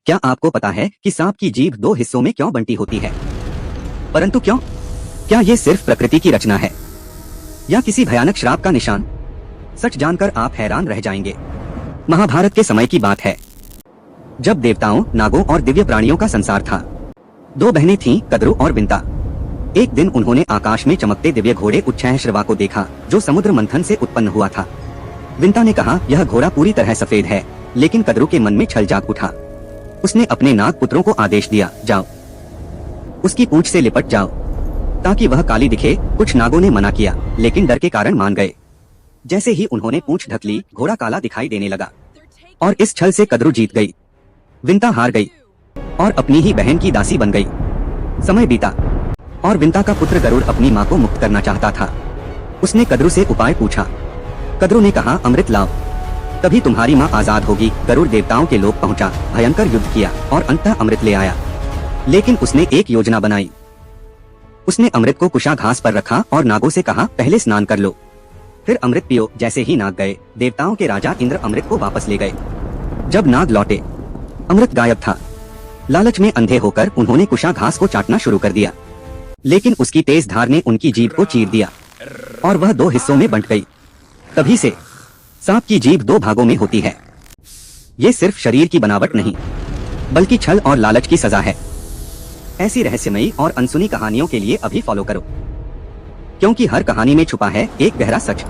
क्या आपको पता है कि सांप की जीभ दो हिस्सों में क्यों बंटी होती है? परंतु क्यों? क्या ये सिर्फ प्रकृति की रचना है या किसी भयानक श्राप का निशान? सच जानकर आप हैरान रह जाएंगे। महाभारत के समय की बात है, जब देवताओं, नागों और दिव्य प्राणियों का संसार था। दो बहनें थीं, कद्रु और विंता। एक दिन उन्होंने आकाश में चमकते दिव्य घोड़े उच्छ्रवा को देखा, जो समुद्र मंथन से उत्पन्न हुआ था। विंता ने कहा, यह घोड़ा पूरी तरह सफेद है, लेकिन कद्रु के मन में छल जाग उठा। उसने अपने नाग पुत्रों को आदेश दिया, जाओ, उसकी पूंछ से लिपट जाओ ताकि वह काली दिखे। कुछ नागों ने मना किया, लेकिन डर के कारण मान गए। जैसे ही उन्होंने पूंछ ढक ली, घोड़ा काला दिखाई देने लगा और इस छल से कद्रु जीत गई। विंता हार गई और अपनी ही बहन की दासी बन गई। समय बीता और विंता का पुत्र गरुड़ अपनी माँ को मुक्त करना चाहता था। उसने कद्रु से उपाय पूछा। कद्रु ने कहा, अमृत लाओ, तभी तुम्हारी माँ आजाद होगी। गरुड़ देवताओं के लोक पहुंचा, भयंकर युद्ध किया और अंततः अमृत ले आया। लेकिन उसने एक योजना बनाई। उसने अमृत को कुशा घास पर रखा और नागों से कहा, पहले स्नान कर लो, फिर अमृत पियो। जैसे ही नाग गए, देवताओं के राजा इंद्र अमृत को वापस ले गए। जब नाग लौटे, अमृत गायब था। लालच में अंधे होकर उन्होंने कुशा घास को चाटना शुरू कर दिया, लेकिन उसकी तेज धार ने उनकी जीभ को चीर दिया और वह दो हिस्सों में बंट गई। तभी से सांप की जीभ दो भागों में होती है। ये सिर्फ शरीर की बनावट नहीं, बल्कि छल और लालच की सजा है। ऐसी रहस्यमयी और अनसुनी कहानियों के लिए अभी फॉलो करो, क्योंकि हर कहानी में छुपा है एक गहरा सच।